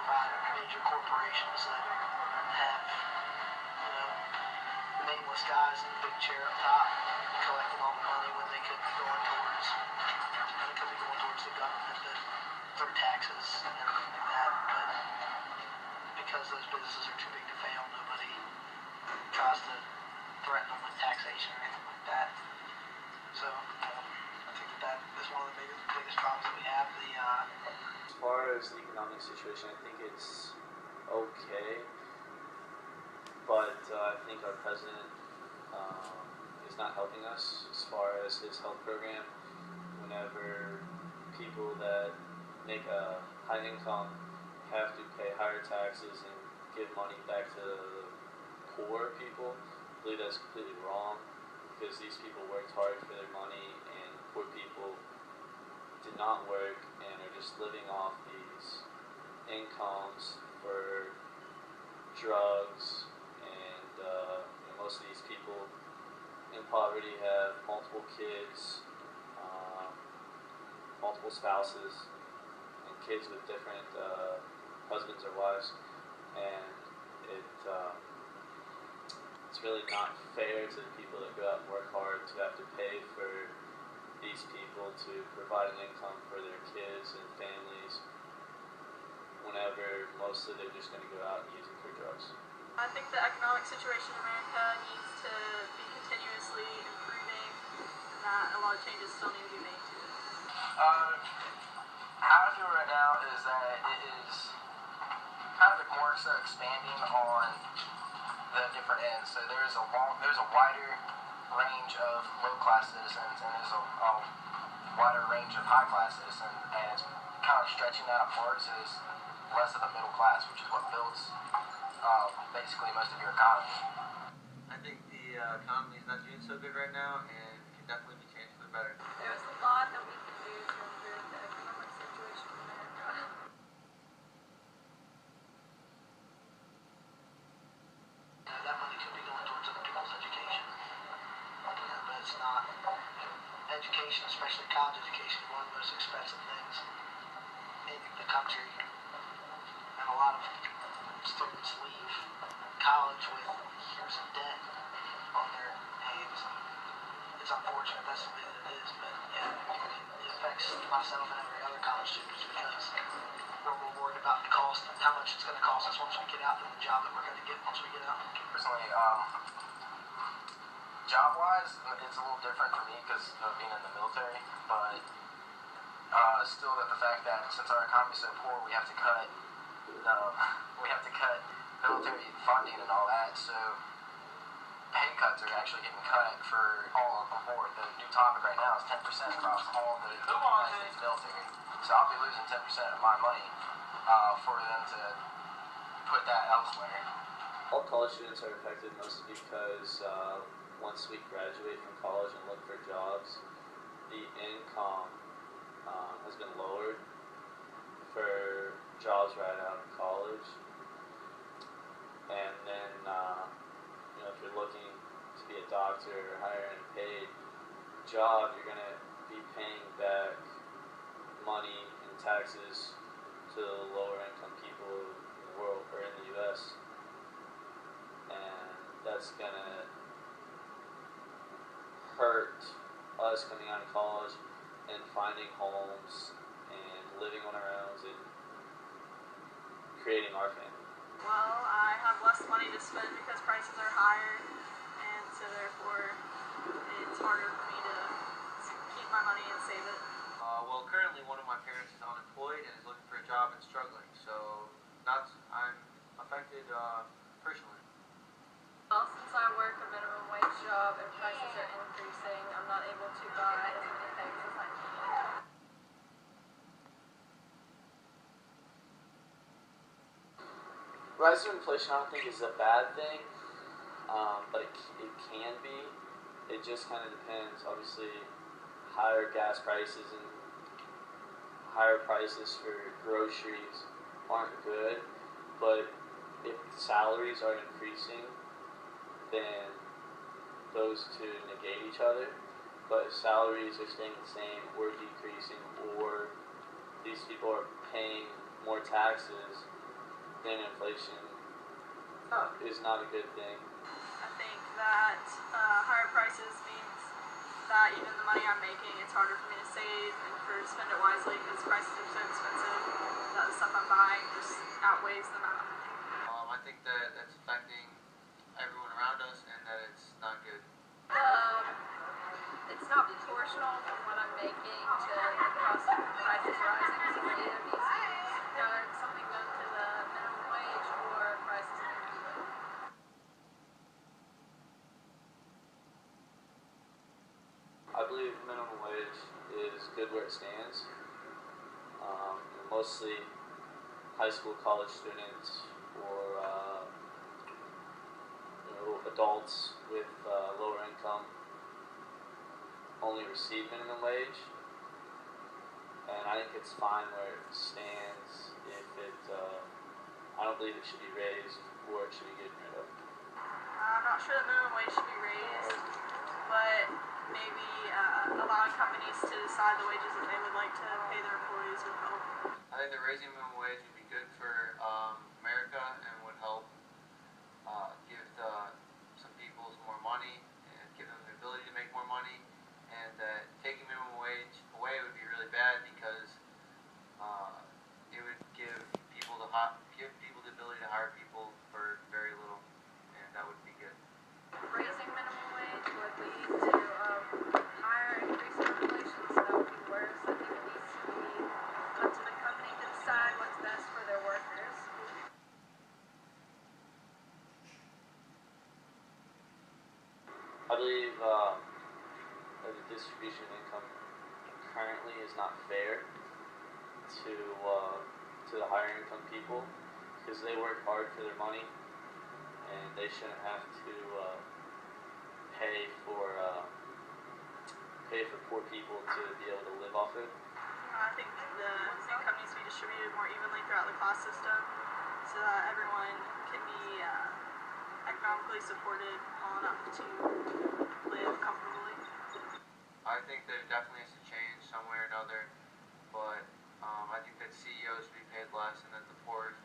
major corporations that have, nameless guys in the big chair up top collecting all the money when they could be going towards, the government through taxes and everything like that. But because those businesses are too big to fail, nobody tries to threaten them with taxation or anything like that. So I think that is one of the biggest problems that we have. As far as the economic situation, I think it's okay, but I think our president is not helping us as far as his health program. Whenever people that make a high income have to pay higher taxes and give money back to the poor people, I believe that's completely wrong, because these people worked hard for their money and poor people did not work and are just living off these incomes for drugs, and most of these people in poverty have multiple kids, multiple spouses, and kids with different husbands or wives, and it's really not fair to the people that go out and work hard to have to pay for these people to provide an income for their kids and families whenever mostly they're just going to go out and use it for drugs. I think the economic situation in America needs to be continuously improving, and that a lot of changes still need to be made to it. How I feel right now is that it is kind of more so expanding on the different ends. So there's a wider range of low class citizens, and there's a wider range of high class citizens, and it's kind of stretching that apart, so there's less of a middle class, which is what builds basically most of your economy. I think the economy is not doing so good right now, and can definitely be changed for the better. There's a lot that we can do to improve the economic situation in America. That money could be going towards other people's education. But it's not. Education, especially college education, is one of the most expensive things in the country. And a lot of students leave college with years of debt on their hands. It's unfortunate, that's the way that it is, but yeah, it affects myself and every other college student because we're worried about the cost and how much it's going to cost us once we get out, and the job that we're going to get once we get out. Personally, job-wise, it's a little different for me because of being in the military, but still the fact that since our economy is so poor, we have to cut military funding and all that, so pay cuts are actually getting cut for all of the board. The new topic right now is 10% across all the United States military. So I'll be losing 10% of my money for them to put that elsewhere. All college students are affected mostly because once we graduate from college and look for jobs, the income has been lowered for jobs right out of college. And then, if you're looking to be a doctor or hire a paid job, you're going to be paying back money and taxes to the lower income people in the world or in the U.S. And that's going to hurt us coming out of college and finding homes and living on our own and creating our family. Well, I have less money to spend because prices are higher, and so therefore it's harder for me to keep my money and save it. Well, currently one of my parents is unemployed and is looking for a job and struggling, so I'm affected personally. Well, since I work a minimum wage job and prices are increasing, I'm not able to buy as many things as I need. Rise of inflation, I don't think is a bad thing, but it can be. It just kind of depends. Obviously, higher gas prices and higher prices for groceries aren't good, but if salaries are increasing, then those two negate each other. But if salaries are staying the same or decreasing, or these people are paying more taxes, then inflation is not a good thing. I think that higher prices means that even the money I'm making, it's harder for me to save and for spend it wisely because prices are so expensive that the stuff I'm buying just outweighs the amount I'm making. I think that that's affecting everyone around us and that it's not good. It's not proportional from what I'm making to the cost of prices rising. So either needs to be something done to the minimum wage or prices need to be lowered. I believe minimum wage is good where it stands. Mostly high school, college students, or adults with lower income only receive minimum wage, and I think it's fine where it stands. If it, I don't believe it should be raised or it should be getting rid of. I'm not sure the minimum wage should be raised, but maybe allowing companies to decide the wages that they would like to pay their employees would help. I think that raising minimum wage would be good for America and would help give some people some more money and give them the ability to make more money. And that taking minimum wage away would be really bad because it would give people the ability to hire people for very little, and that would be good. Raising minimum wage would lead to higher increase in inflation, so that would be worse. I think it needs to be up to the company to decide what's best for their workers. I believe the distribution of income currently is not fair to the higher income people because they work hard for their money and they shouldn't have to pay for poor people to be able to live off it. I think the income needs to be distributed more evenly throughout the class system so that everyone can be economically supported well enough to live comfortably. I think that it definitely has to change some way or another, but I think that CEOs should be paid less and that the poor